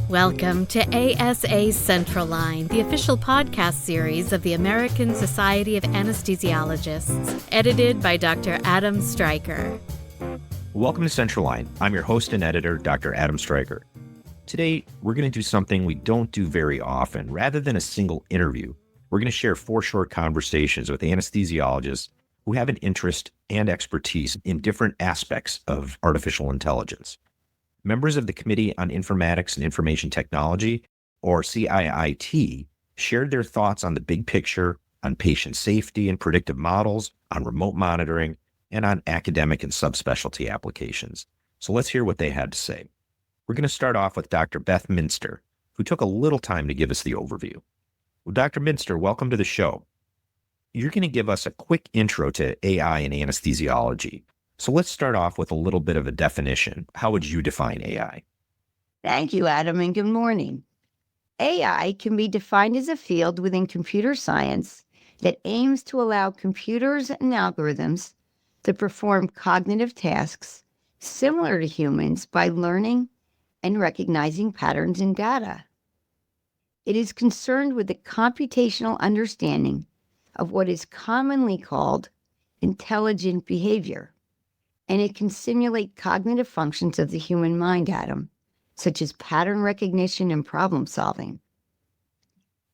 Welcome to ASA Central Line, the official podcast series of the American Society of Anesthesiologists, edited by Dr. Adam Stryker. Welcome to Central Line. I'm your host and editor, Dr. Adam Stryker. Today, we're going to do something we don't do very often. Rather than a single interview, we're going to share 4 short conversations with anesthesiologists who have an interest and expertise in different aspects of artificial intelligence. Members of the Committee on Informatics and Information Technology, or CIIT, shared their thoughts on the big picture, on patient safety and predictive models, on remote monitoring, and on academic and subspecialty applications. So let's hear what they had to say. We're going to start off with Dr. Beth Minzter, who took a little time to give us the overview. Well, Dr. Minzter, welcome to the show. You're going to give us a quick intro to AI and anesthesiology. So let's start off with a little bit of a definition. How would you define AI? Thank you, Adam, and good morning. AI can be defined as a field within computer science that aims to allow computers and algorithms to perform cognitive tasks similar to humans by learning and recognizing patterns in data. It is concerned with the computational understanding of what is commonly called intelligent behavior, and it can simulate cognitive functions of the human mind, Adam, such as pattern recognition and problem solving.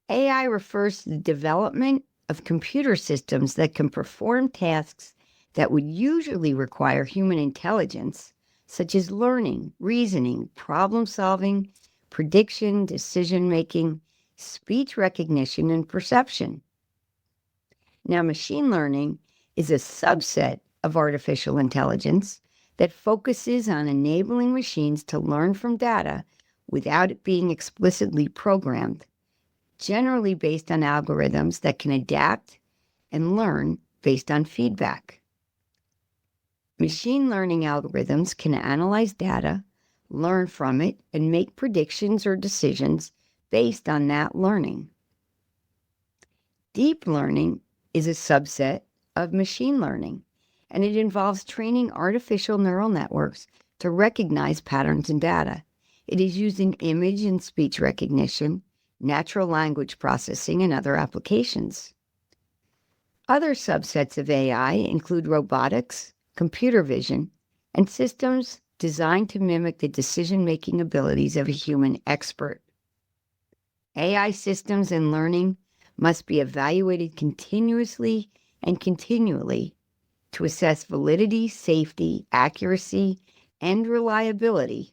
AI refers to the development of computer systems that can perform tasks that would usually require human intelligence, such as learning, reasoning, problem solving, prediction, decision-making, speech recognition, and perception. Now, machine learning is a subset of artificial intelligence that focuses on enabling machines to learn from data without it being explicitly programmed, generally based on algorithms that can adapt and learn based on feedback. Machine learning algorithms can analyze data, learn from it, and make predictions or decisions based on that learning. Deep learning is a subset of machine learning, and it involves training artificial neural networks to recognize patterns in data. It is used in image and speech recognition, natural language processing, and other applications. Other subsets of AI include robotics, computer vision, and systems designed to mimic the decision-making abilities of a human expert. AI systems and learning must be evaluated continuously and continually to assess validity, safety, accuracy, and reliability,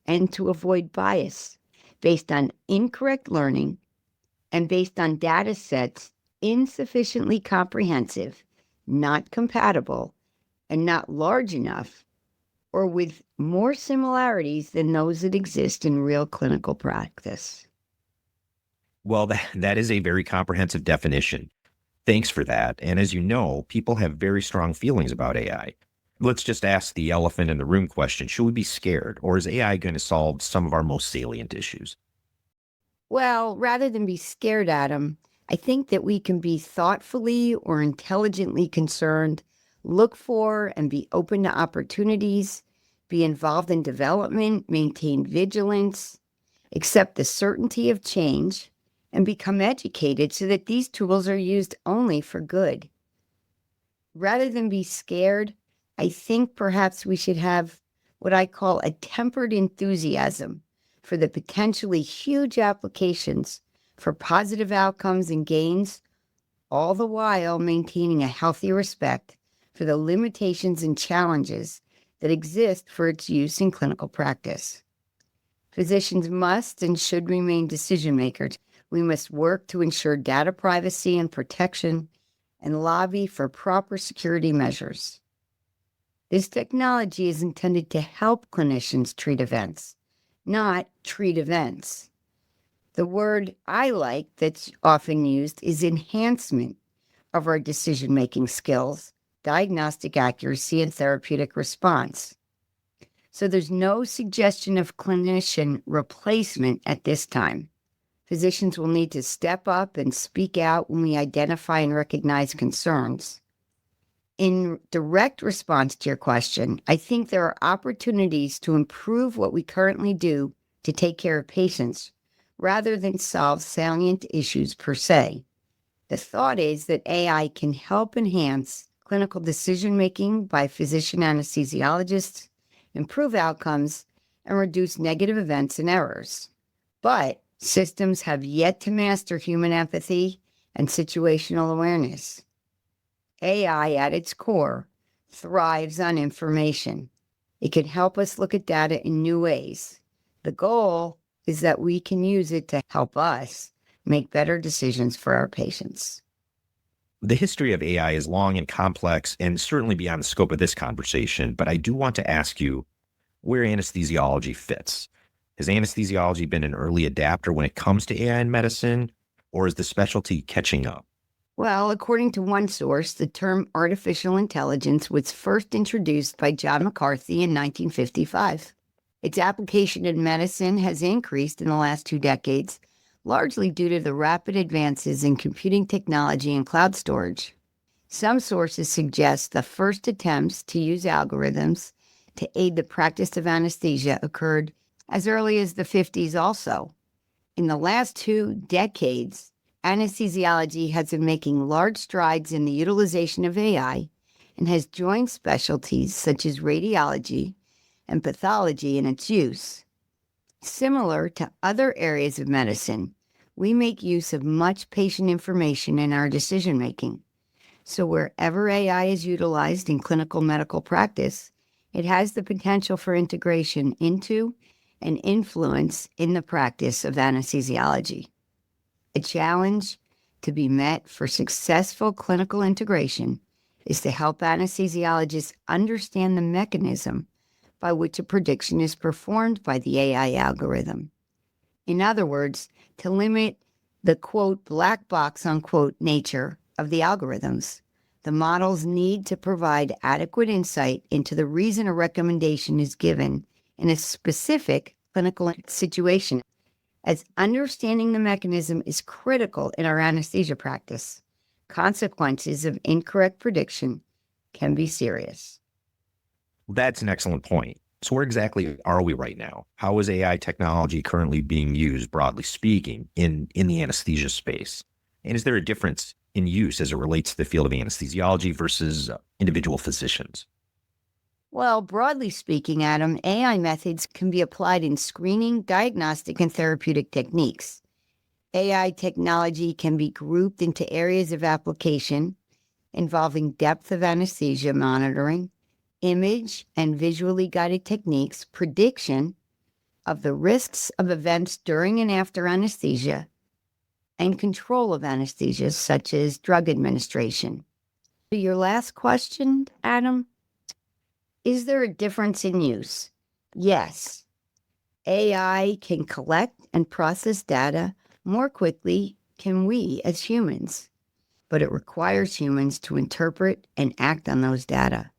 and to avoid bias based on incorrect learning and based on data sets insufficiently comprehensive, not compatible, and not large enough, or with more similarities than those that exist in real clinical practice. Well, that is a very comprehensive definition. Thanks for that. And as you know, people have very strong feelings about AI. Let's just ask the elephant in the room question. Should we be scared, or is AI going to solve some of our most salient issues? Well, rather than be scared, Adam, I think that we can be thoughtfully or intelligently concerned, look for and be open to opportunities, be involved in development, maintain vigilance, accept the certainty of change, and become educated so that these tools are used only for good. Rather than be scared, I think perhaps we should have what I call a tempered enthusiasm for the potentially huge applications for positive outcomes and gains, all the while maintaining a healthy respect for the limitations and challenges that exist for its use in clinical practice. Physicians must and should remain decision makers. We must work to ensure data privacy and protection and lobby for proper security measures. This technology is intended to help clinicians treat events, not treat events. The word I like that's often used is enhancement of our decision-making skills, diagnostic accuracy, and therapeutic response. So there's no suggestion of clinician replacement at this time. Physicians will need to step up and speak out when we identify and recognize concerns. In direct response to your question, I think there are opportunities to improve what we currently do to take care of patients rather than solve salient issues per se. The thought is that AI can help enhance clinical decision-making by physician anesthesiologists, improve outcomes, and reduce negative events and errors. But systems have yet to master human empathy and situational awareness. AI, at its core, thrives on information. It can help us look at data in new ways. The goal is that we can use it to help us make better decisions for our patients. The history of AI is long and complex and certainly beyond the scope of this conversation, but I do want to ask you where anesthesiology fits. Has anesthesiology been an early adapter when it comes to AI in medicine, or is the specialty catching up? Well, according to one source, the term artificial intelligence was first introduced by John McCarthy in 1955. Its application in medicine has increased in the last 2 decades, largely due to the rapid advances in computing technology and cloud storage. Some sources suggest the first attempts to use algorithms to aid the practice of anesthesia occurred as early as the 50s also. In the last 2 decades, anesthesiology has been making large strides in the utilization of AI and has joined specialties such as radiology and pathology in its use. Similar to other areas of medicine, we make use of much patient information in our decision-making. So wherever AI is utilized in clinical medical practice, it has the potential for integration into and influence in the practice of anesthesiology. A challenge to be met for successful clinical integration is to help anesthesiologists understand the mechanism by which a prediction is performed by the AI algorithm. In other words, to limit the, quote, black box, unquote, nature of the algorithms. The models need to provide adequate insight into the reason a recommendation is given in a specific clinical situation, as understanding the mechanism is critical in our anesthesia practice. Consequences of incorrect prediction can be serious. That's an excellent point. So where exactly are we right now? How is AI technology currently being used, broadly speaking, in the anesthesia space? And is there a difference in use as it relates to the field of anesthesiology versus individual physicians? Well, broadly speaking, Adam, AI methods can be applied in screening, diagnostic, and therapeutic techniques. AI technology can be grouped into areas of application involving depth of anesthesia monitoring, image and visually guided techniques, prediction of the risks of events during and after anesthesia, and control of anesthesia, such as drug administration. To your last question, Adam, is there a difference in use? Yes. AI can collect and process data more quickly than we as humans, but it requires humans to interpret and act on those data.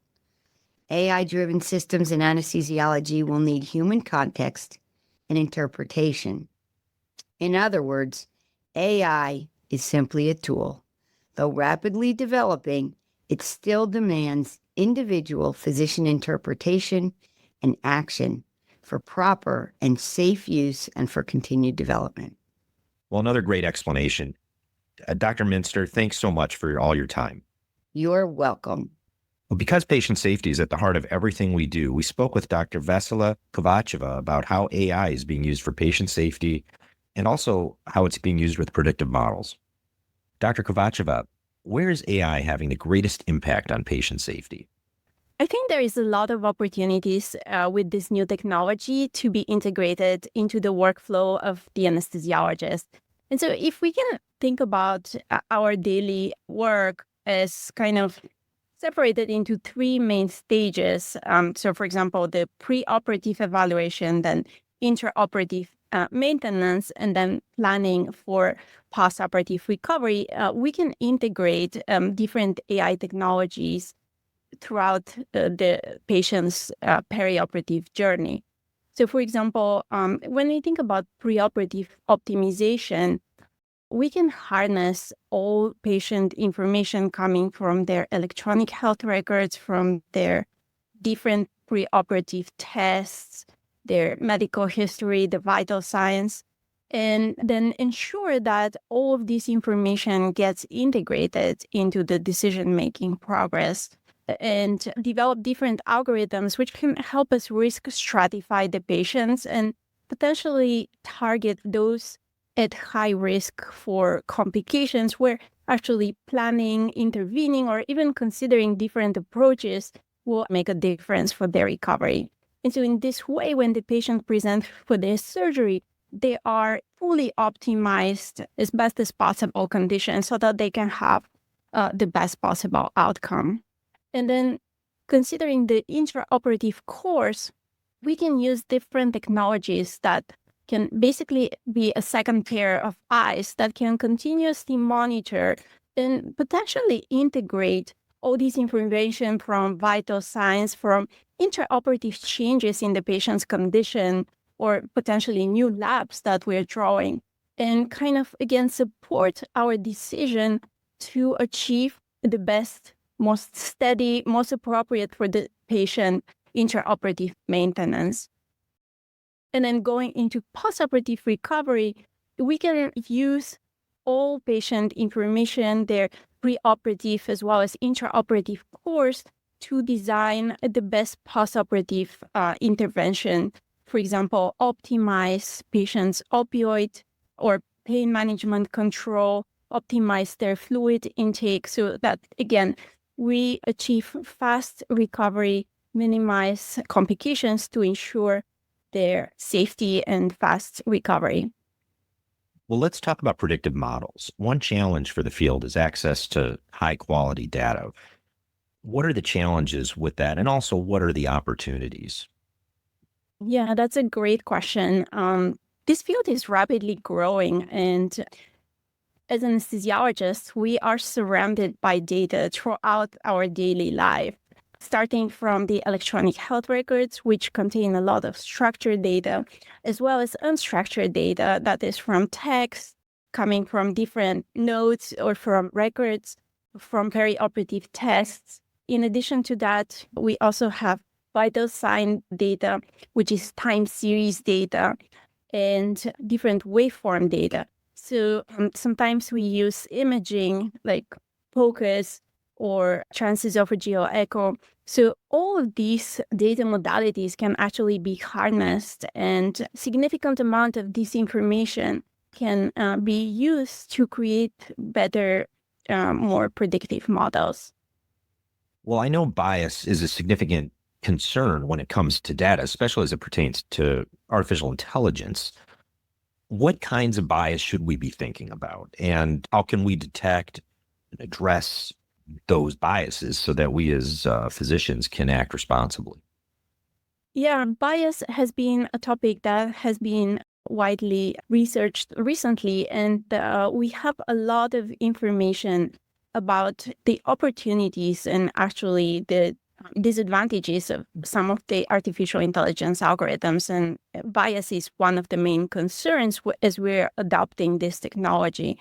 AI-driven systems in anesthesiology will need human context and interpretation. In other words, AI is simply a tool. Though rapidly developing, it still demands individual physician interpretation and action for proper and safe use and for continued development. Well, another great explanation. Dr. Minzter, thanks so much for all your time. You're welcome. Well, because patient safety is at the heart of everything we do, we spoke with Dr. Vesela Kovacheva about how AI is being used for patient safety and also how it's being used with predictive models. Dr. Kovacheva, where is AI having the greatest impact on patient safety? I think there is a lot of opportunities with this new technology to be integrated into the workflow of the anesthesiologist. And so if we can think about our daily work as kind of separated into 3 main stages. So for example, the preoperative evaluation, then intraoperative maintenance, and then planning for postoperative recovery, we can integrate different AI technologies throughout the patient's perioperative journey. So for example, when we think about preoperative optimization, we can harness all patient information coming from their electronic health records, from their different preoperative tests, their medical history, the vital signs, and then ensure that all of this information gets integrated into the decision-making progress, and develop different algorithms which can help us risk stratify the patients and potentially target those at high risk for complications, where actually planning, intervening, or even considering different approaches will make a difference for their recovery. And so in this way, when the patient presents for their surgery, they are fully optimized as best as possible conditions so that they can have the best possible outcome. And then considering the intraoperative course, we can use different technologies that can basically be a second pair of eyes that can continuously monitor and potentially integrate all this information from vital signs, from intraoperative changes in the patient's condition, or potentially new labs that we're drawing, and kind of, again, support our decision to achieve the best, most steady, most appropriate for the patient intraoperative maintenance. And then going into postoperative recovery, we can use all patient information, their preoperative as well as intraoperative course, to design the best postoperative intervention. For example, optimize patients' opioid or pain management control, optimize their fluid intake so that, again, we achieve fast recovery, minimize complications to ensure their safety and fast recovery. Well, let's talk about predictive models. One challenge for the field is access to high quality data. What are the challenges with that? And also, what are the opportunities? Yeah, that's a great question. This field is rapidly growing, and as anesthesiologists, we are surrounded by data throughout our daily life, starting from the electronic health records, which contain a lot of structured data, as well as unstructured data that is from text, coming from different notes or from records, from perioperative tests. In addition to that, we also have vital sign data, which is time series data, and different waveform data. So sometimes we use imaging like POCUS or transesophageal echo. So all of these data modalities can actually be harnessed, and significant amount of this information can be used to create better, more predictive models. Well, I know bias is a significant concern when it comes to data, especially as it pertains to artificial intelligence. What kinds of bias should we be thinking about? And how can we detect and address those biases so that we as physicians can act responsibly? Yeah, bias has been a topic that has been widely researched recently, and we have a lot of information about the opportunities and actually the disadvantages of some of the artificial intelligence algorithms. And bias is one of the main concerns as we're adopting this technology.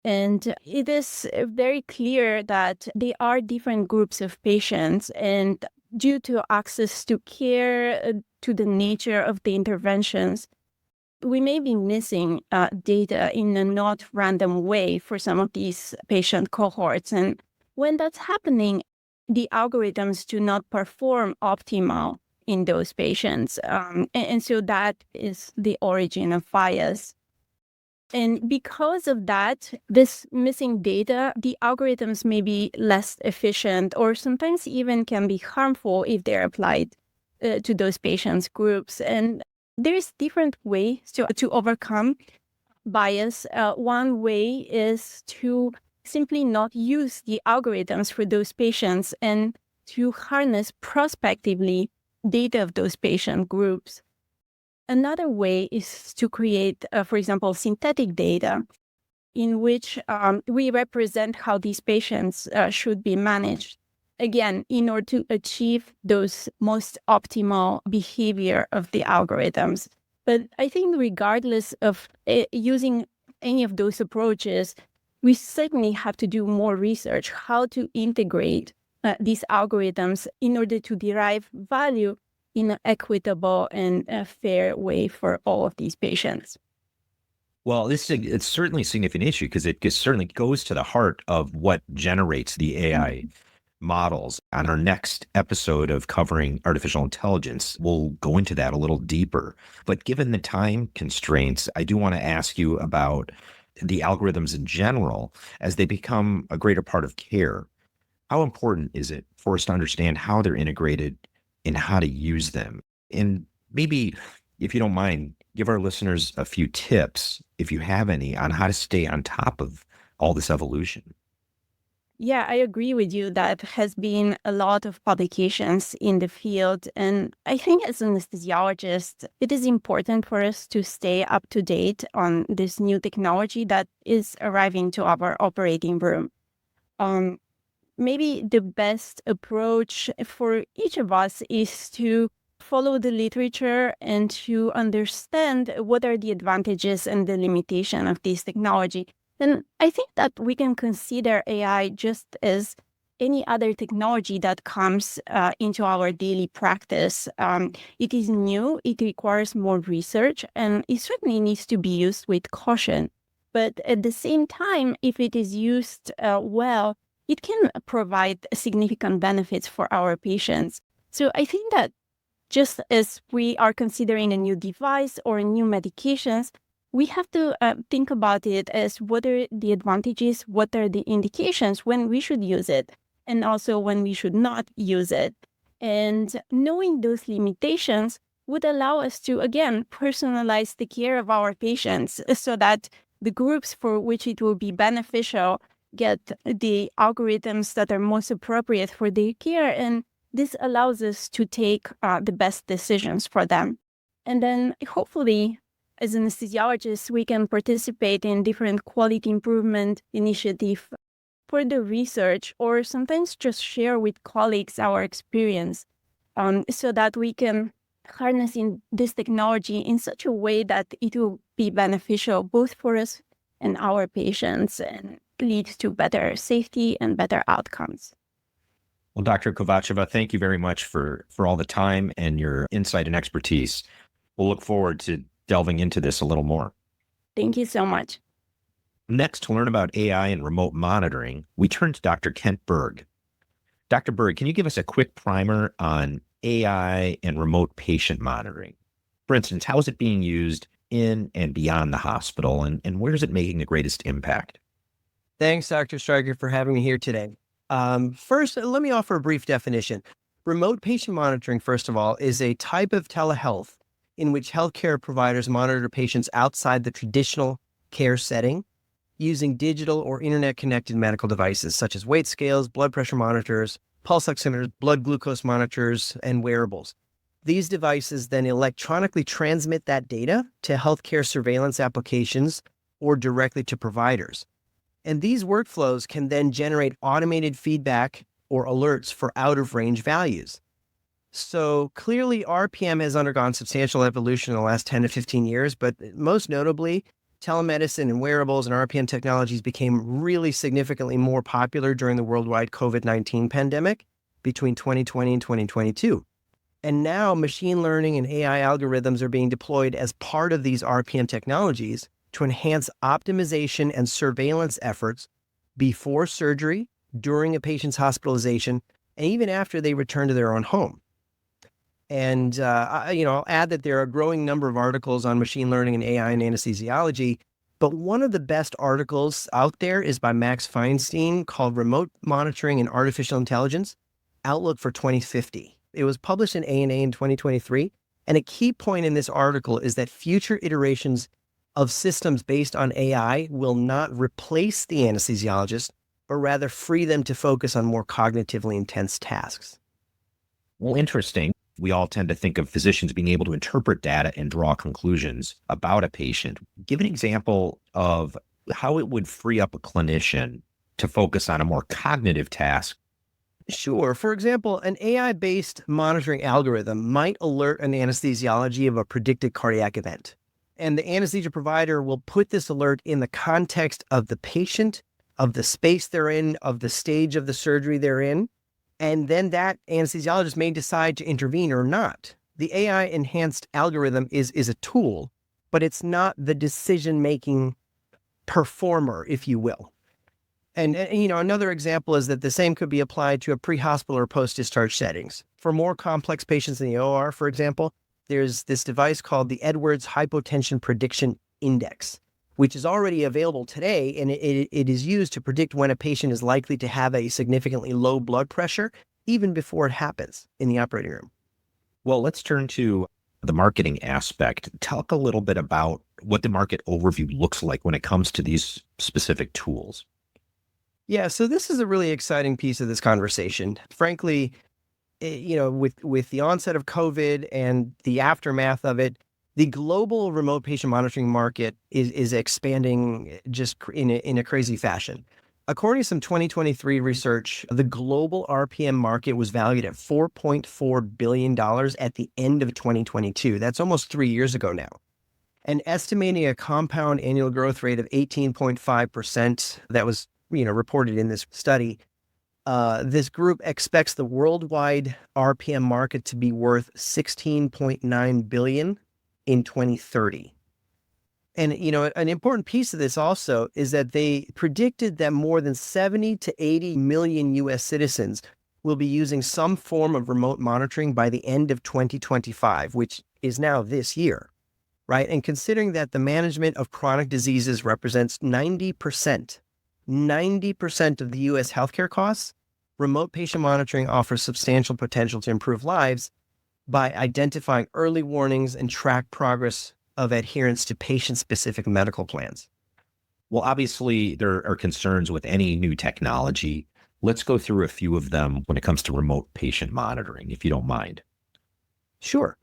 And it is very clear that there are different groups of patients, and due to access to care, to the nature of the interventions, we may be missing data in a not random way for some of these patient cohorts. And when that's happening, the algorithms do not perform optimal in those patients. And so that is the origin of bias. And because of that, this missing data, the algorithms may be less efficient or sometimes even can be harmful if they're applied to those patients' groups. And there's different ways to overcome bias. One way is to simply not use the algorithms for those patients and to harness prospectively data of those patient groups. Another way is to create, for example, synthetic data in which we represent how these patients should be managed, again, in order to achieve those most optimal behavior of the algorithms. But I think regardless of using any of those approaches, we certainly have to do more research how to integrate these algorithms in order to derive value in an equitable and a fair way for all of these patients. Well, it's certainly a significant issue because it certainly goes to the heart of what generates the AI models. On our next episode of covering artificial intelligence, we'll go into that a little deeper. But given the time constraints, I do want to ask you about the algorithms in general as they become a greater part of care. How important is it for us to understand how they're integrated and how to use them? And maybe, if you don't mind, give our listeners a few tips, if you have any, on how to stay on top of all this evolution. Yeah, I agree with you. That has been a lot of publications in the field. And I think as anesthesiologists, it is important for us to stay up to date on this new technology that is arriving to our operating room. Maybe the best approach for each of us is to follow the literature and to understand what are the advantages and the limitation of this technology. And I think that we can consider AI just as any other technology that comes into our daily practice. It is new, it requires more research, and it certainly needs to be used with caution. But at the same time, if it is used well, it can provide significant benefits for our patients. So I think that just as we are considering a new device or new medications, we have to think about it as what are the advantages, what are the indications when we should use it, and also when we should not use it. And knowing those limitations would allow us to, again, personalize the care of our patients so that the groups for which it will be beneficial get the algorithms that are most appropriate for their care. And this allows us to take the best decisions for them. And then hopefully, as anesthesiologists, we can participate in different quality improvement initiatives for the research, or sometimes just share with colleagues our experience so that we can harness in this technology in such a way that it will be beneficial both for us and our patients and lead to better safety and better outcomes. Well, Dr. Kovacheva, thank you very much for all the time and your insight and expertise. We'll look forward to delving into this a little more. Thank you so much. Next, to learn about AI and remote monitoring, we turn to Dr. Kent Berg. Dr. Berg, can you give us a quick primer on AI and remote patient monitoring? For instance, how is it being used in and beyond the hospital, and where is it making the greatest impact? Thanks, Dr. Stryker, for having me here today. First, let me offer a brief definition. Remote patient monitoring, first of all, is a type of telehealth in which healthcare providers monitor patients outside the traditional care setting using digital or internet-connected medical devices such as weight scales, blood pressure monitors, pulse oximeters, blood glucose monitors, and wearables. These devices then electronically transmit that data to healthcare surveillance applications or directly to providers. And these workflows can then generate automated feedback or alerts for out-of-range values. So clearly, RPM has undergone substantial evolution in the last 10 to 15 years, but most notably, telemedicine and wearables and RPM technologies became really significantly more popular during the worldwide COVID-19 pandemic between 2020 and 2022. And now machine learning and AI algorithms are being deployed as part of these RPM technologies to enhance optimization and surveillance efforts before surgery, during a patient's hospitalization, and even after they return to their own home. And I'll add that there are a growing number of articles on machine learning and AI in anesthesiology, but one of the best articles out there is by Max Feinstein called Remote Monitoring and Artificial Intelligence, Outlook for 2050. It was published in ANA in 2023, and a key point in this article is that future iterations of systems based on AI will not replace the anesthesiologist, but rather free them to focus on more cognitively intense tasks. Well, interesting. We all tend to think of physicians being able to interpret data and draw conclusions about a patient. Give an example of how it would free up a clinician to focus on a more cognitive task. Sure. For example, an AI-based monitoring algorithm might alert an anesthesiology of a predicted cardiac event. And the anesthesia provider will put this alert in the context of the patient, of the space they're in, of the stage of the surgery they're in. And then that anesthesiologist may decide to intervene or not. The AI enhanced algorithm is a tool, but it's not the decision-making performer, if you will. And another example is that the same could be applied to a pre-hospital or post-discharge settings. For more complex patients in the OR, for example, there's this device called the Edwards Hypotension Prediction Index, which is already available today, and it is used to predict when a patient is likely to have a significantly low blood pressure, even before it happens in the operating room. Well, let's turn to the marketing aspect. Talk a little bit about what the market overview looks like when it comes to these specific tools. Yeah, so this is a really exciting piece of this conversation. Frankly, with the onset of COVID and the aftermath of it, the global remote patient monitoring market is expanding just in a crazy fashion. According to some 2023 research, the global RPM market was valued at $4.4 billion at the end of 2022. That's almost 3 years ago now. And estimating a compound annual growth rate of 18.5% that was reported in this study, this group expects the worldwide RPM market to be worth $16.9 billion in 2030. And, an important piece of this also is that they predicted that more than 70 to 80 million U.S. citizens will be using some form of remote monitoring by the end of 2025, which is now this year, right? And considering that the management of chronic diseases represents 90% of the U.S. healthcare costs, remote patient monitoring offers substantial potential to improve lives by identifying early warnings and track progress of adherence to patient-specific medical plans. Well, obviously, there are concerns with any new technology. Let's go through a few of them when it comes to remote patient monitoring, if you don't mind. Sure.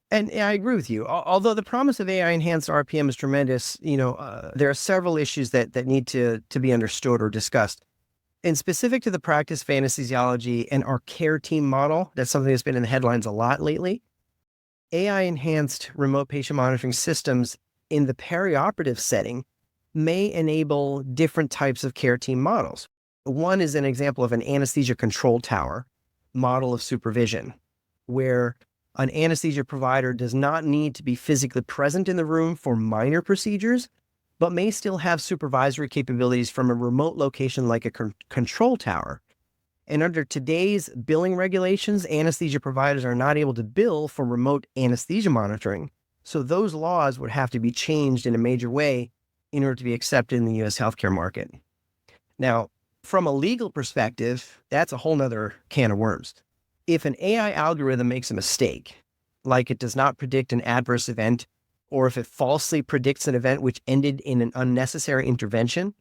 And I agree with you. Although the promise of AI-enhanced RPM is tremendous, there are several issues that need to be understood or discussed. And specific to the practice of anesthesiology and our care team model, that's something that's been in the headlines a lot lately. AI-enhanced remote patient monitoring systems in the perioperative setting may enable different types of care team models. One is an example of an anesthesia control tower model of supervision, where an anesthesia provider does not need to be physically present in the room for minor procedures, but may still have supervisory capabilities from a remote location like a control tower. And under today's billing regulations, anesthesia providers are not able to bill for remote anesthesia monitoring. So those laws would have to be changed in a major way in order to be accepted in the U.S. healthcare market. Now, from a legal perspective, that's a whole nother can of worms. If an AI algorithm makes a mistake, like it does not predict an adverse event, or if it falsely predicts an event which ended in an unnecessary intervention,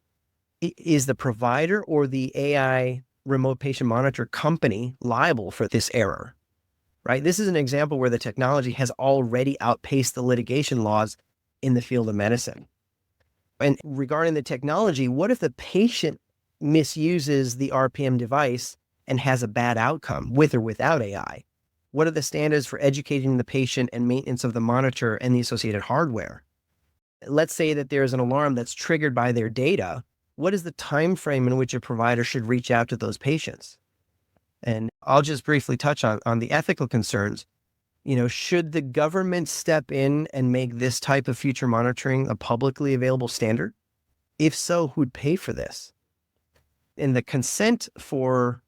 is the provider or the AI remote patient monitor company liable for this error, right? This is an example where the technology has already outpaced the litigation laws in the field of medicine. And regarding the technology, what if the patient misuses the RPM device and has a bad outcome with or without AI? What are the standards for educating the patient and maintenance of the monitor and the associated hardware? Let's say that there's an alarm that's triggered by their data. What is the time frame in which a provider should reach out to those patients? And I'll just briefly touch on the ethical concerns. Should the government step in and make this type of future monitoring a publicly available standard? If so, who'd pay for this? And the consent for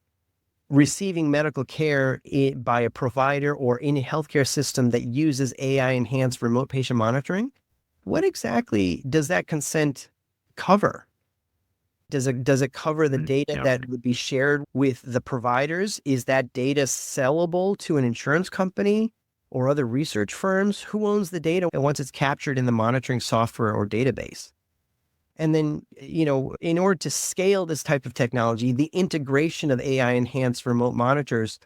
receiving medical care by a provider or in a healthcare system that uses AI-enhanced remote patient monitoring, what exactly does that consent cover? Does it cover the data that would be shared with the providers? Is that data sellable to an insurance company or other research firms? Who owns the data once it's captured in the monitoring software or database? And then, in order to scale this type of technology, the integration of AI-enhanced remote monitors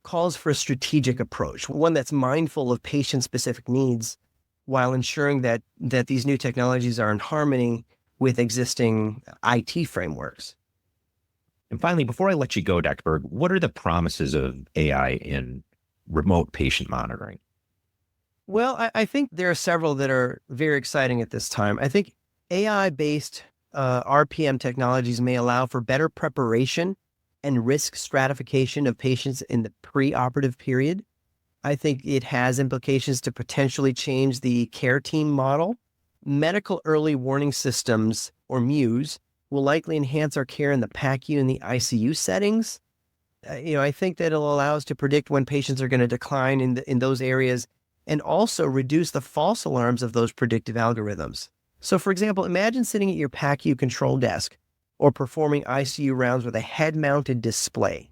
calls for a strategic approach, one that's mindful of patient-specific needs while ensuring that these new technologies are in harmony with existing IT frameworks. And finally, before I let you go, Dr. Berg, what are the promises of AI in remote patient monitoring? Well, I think there are several that are very exciting at this time. I think AI-based RPM technologies may allow for better preparation and risk stratification of patients in the preoperative period. I think it has implications to potentially change the care team model. Medical early warning systems, or MEWS, will likely enhance our care in the PACU and the ICU settings. I think that it'll allow us to predict when patients are going to decline in those areas, and also reduce the false alarms of those predictive algorithms. So, for example, imagine sitting at your PACU control desk or performing ICU rounds with a head-mounted display.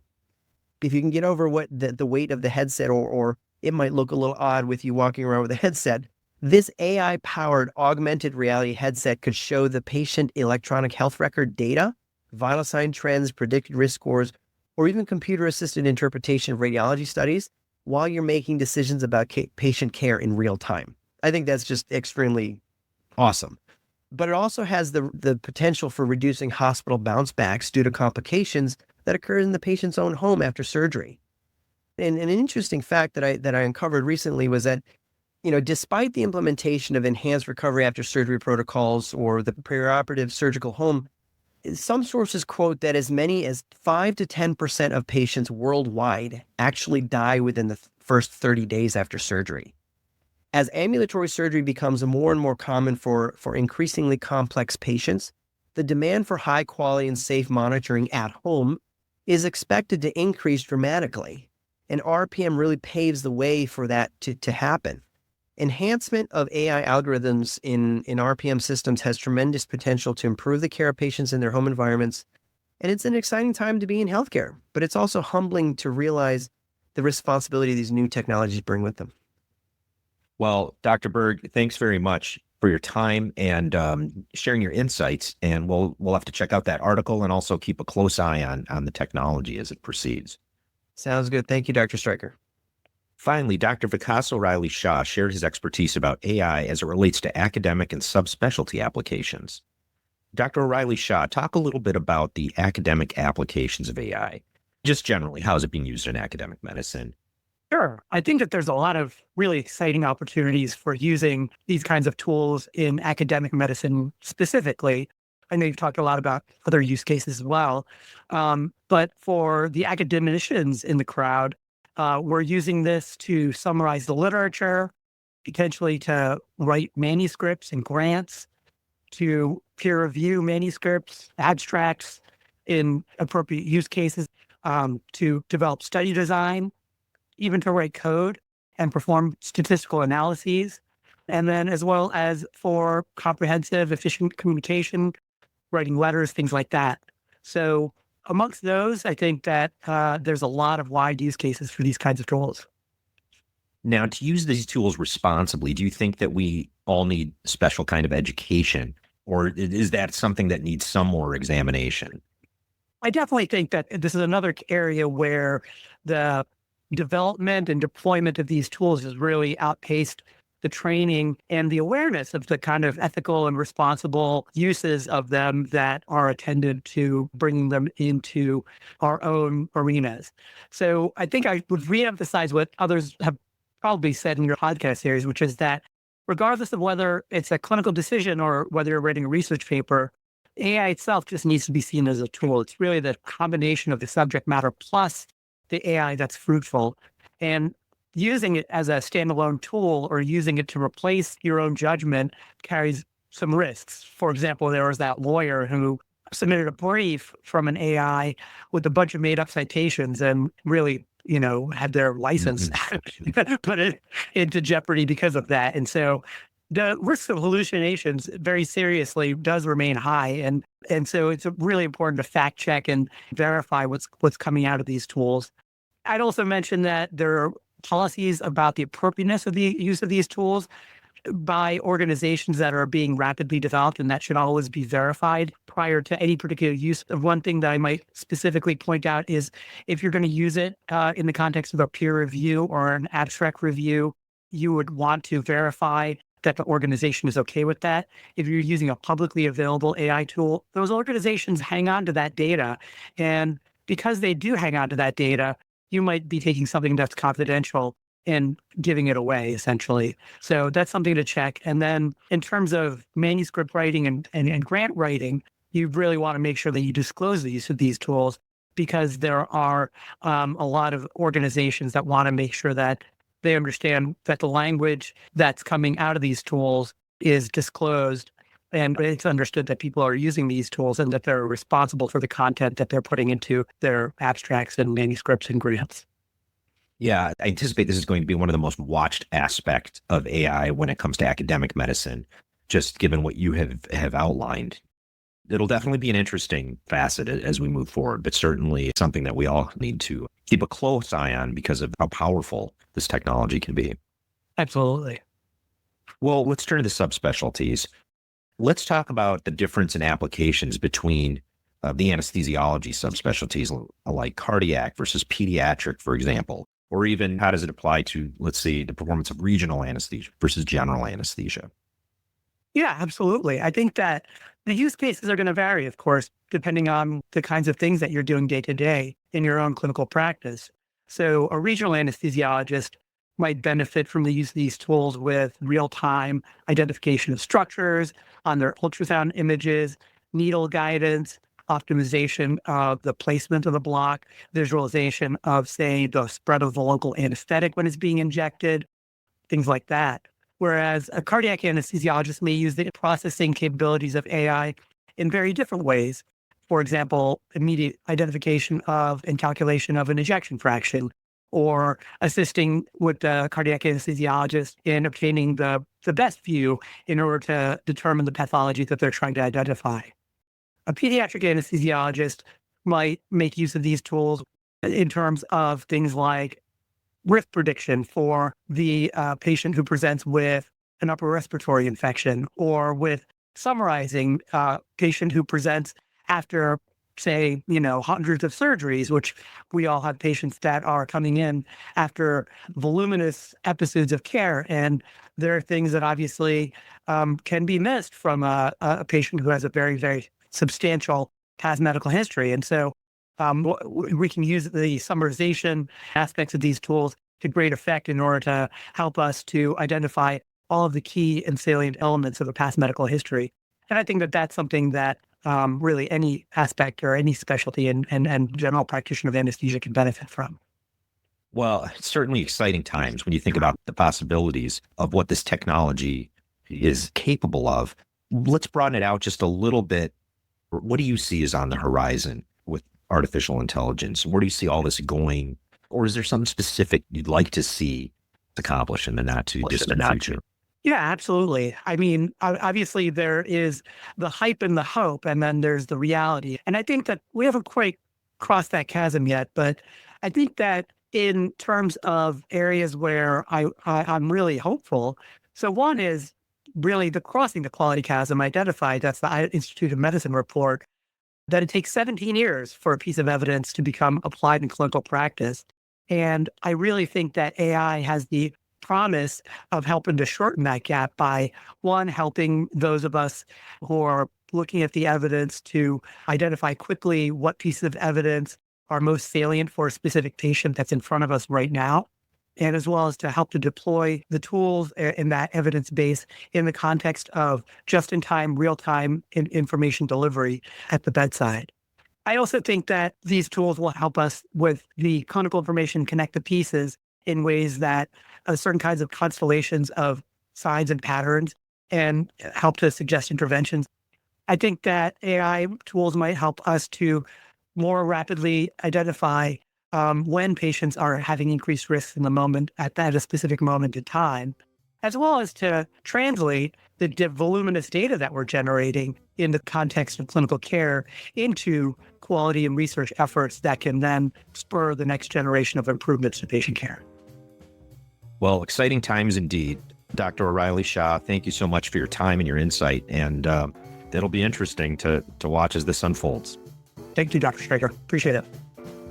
If you can get over what the weight of the headset, or it might look a little odd with you walking around with a headset, this AI-powered augmented reality headset could show the patient electronic health record data, vital sign trends, predicted risk scores, or even computer-assisted interpretation of radiology studies while you're making decisions about patient care in real time. I think that's just extremely awesome. But it also has the potential for reducing hospital bounce backs due to complications that occur in the patient's own home after surgery. And an interesting fact that I uncovered recently was that, despite the implementation of enhanced recovery after surgery protocols or the perioperative surgical home, some sources quote that as many as 5 to 10% of patients worldwide actually die within the first 30 days after surgery. As ambulatory surgery becomes more and more common for increasingly complex patients, the demand for high quality and safe monitoring at home is expected to increase dramatically. And RPM really paves the way for that to happen. Enhancement of AI algorithms in RPM systems has tremendous potential to improve the care of patients in their home environments. And it's an exciting time to be in healthcare, but it's also humbling to realize the responsibility these new technologies bring with them. Well, Dr. Berg, thanks very much for your time and sharing your insights. And we'll have to check out that article and also keep a close eye on the technology as it proceeds. Sounds good. Thank you, Dr. Stryker. Finally, Dr. Vikas O'Reilly-Shah shared his expertise about AI as it relates to academic and subspecialty applications. Dr. O'Reilly-Shah, talk a little bit about the academic applications of AI. Just generally, how is it being used in academic medicine? Sure. I think that there's a lot of really exciting opportunities for using these kinds of tools in academic medicine specifically. I know you've talked a lot about other use cases as well. But for the academicians in the crowd, we're using this to summarize the literature, potentially to write manuscripts and grants, to peer review manuscripts, abstracts in appropriate use cases, to develop study design, even to write code and perform statistical analyses, and then as well as for comprehensive, efficient communication, writing letters, things like that. So amongst those, I think that there's a lot of wide use cases for these kinds of tools. Now, to use these tools responsibly, do you think that we all need special kind of education, or is that something that needs some more examination? I definitely think that this is another area where the development and deployment of these tools has really outpaced the training and the awareness of the kind of ethical and responsible uses of them that are attended to bringing them into our own arenas. So I think I would reemphasize what others have probably said in your podcast series, which is that regardless of whether it's a clinical decision or whether you're writing a research paper, AI itself just needs to be seen as a tool. It's really the combination of the subject matter plus the AI that's fruitful. And using it as a standalone tool or using it to replace your own judgment carries some risks. For example, there was that lawyer who submitted a brief from an AI with a bunch of made up citations and really, had their license put it into jeopardy because of that. And so the risk of hallucinations very seriously does remain high. And so it's really important to fact check and verify what's coming out of these tools. I'd also mention that there are policies about the appropriateness of the use of these tools by organizations that are being rapidly developed, and that should always be verified prior to any particular use. One thing that I might specifically point out is if you're going to use it in the context of a peer review or an abstract review, you would want to verify that the organization is okay with that. If you're using a publicly available AI tool, those organizations hang on to that data. And because they do hang on to that data, you might be taking something that's confidential and giving it away, essentially. So that's something to check. And then in terms of manuscript writing and grant writing, you really want to make sure that you disclose the use of these tools, because there are a lot of organizations that want to make sure that they understand that the language that's coming out of these tools is disclosed, and it's understood that people are using these tools and that they're responsible for the content that they're putting into their abstracts and manuscripts and grants. Yeah, I anticipate this is going to be one of the most watched aspects of AI when it comes to academic medicine, just given what you have outlined. It'll definitely be an interesting facet as we move forward, but certainly something that we all need to keep a close eye on because of how powerful this technology can be. Absolutely. Well, let's turn to the subspecialties. Let's talk about the difference in applications between the anesthesiology subspecialties like cardiac versus pediatric, for example, or even how does it apply to, let's say, the performance of regional anesthesia versus general anesthesia? Yeah, absolutely. I think that the use cases are going to vary, of course, depending on the kinds of things that you're doing day to day in your own clinical practice. So a regional anesthesiologist might benefit from the use of these tools with real-time identification of structures on their ultrasound images, needle guidance, optimization of the placement of the block, visualization of, say, the spread of the local anesthetic when it's being injected, things like that. Whereas a cardiac anesthesiologist may use the processing capabilities of AI in very different ways. For example, immediate identification of and calculation of an ejection fraction, or assisting with the cardiac anesthesiologist in obtaining the best view in order to determine the pathology that they're trying to identify. A pediatric anesthesiologist might make use of these tools in terms of things like risk prediction for the patient who presents with an upper respiratory infection, or with summarizing a patient who presents after, say, hundreds of surgeries, which we all have patients that are coming in after voluminous episodes of care. And there are things that obviously can be missed from a patient who has a very, very substantial past medical history. And so we can use the summarization aspects of these tools to great effect in order to help us to identify all of the key and salient elements of the past medical history. And I think that that's something that really any aspect or any specialty and general practitioner of anesthesia can benefit from. Well, it's certainly exciting times when you think about the possibilities of what this technology is capable of. Let's broaden it out just a little bit. What do you see is on the horizon with artificial intelligence? Where do you see all this going? Or is there something specific you'd like to see accomplished in the not too distant future? Yeah, absolutely. I mean, obviously there is the hype and the hope, and then there's the reality. And I think that we haven't quite crossed that chasm yet, but I think that in terms of areas where I'm really hopeful. So one is really the crossing the quality chasm identified. That's the Institute of Medicine report, that it takes 17 years for a piece of evidence to become applied in clinical practice. And I really think that AI has the promise of helping to shorten that gap by, one, helping those of us who are looking at the evidence to identify quickly what pieces of evidence are most salient for a specific patient that's in front of us right now, and as well as to help to deploy the tools in that evidence base in the context of just-in-time, real-time information delivery at the bedside. I also think that these tools will help us with the clinical information, connect the pieces in ways that certain kinds of constellations of signs and patterns, and help to suggest interventions. I think that AI tools might help us to more rapidly identify when patients are having increased risks in the moment at a specific moment in time, as well as to translate the voluminous data that we're generating in the context of clinical care into quality and research efforts that can then spur the next generation of improvements to patient care. Well, exciting times indeed. Dr. O'Reilly-Shah, thank you so much for your time and your insight. And it'll be interesting to watch as this unfolds. Thank you, Dr. Stryker. Appreciate it.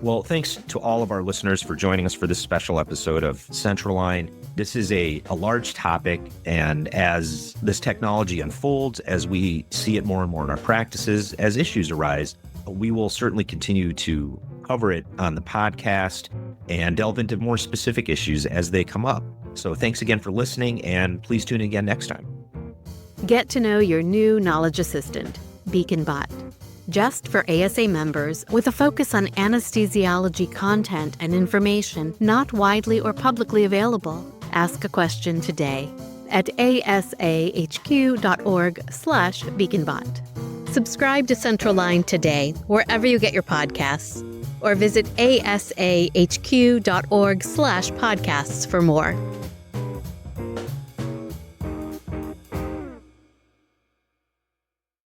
Well, thanks to all of our listeners for joining us for this special episode of Central Line. This is a large topic, and as this technology unfolds, as we see it more and more in our practices, as issues arise, we will certainly continue to cover it on the podcast and delve into more specific issues as they come up. So thanks again for listening, and please tune in again next time. Get to know your new knowledge assistant, BeaconBot. just for ASA members with a focus on anesthesiology content and information not widely or publicly available. Ask a question today at asahq.org/beaconbot. Subscribe to Central Line today, wherever you get your podcasts, or visit asahq.org/podcasts for more.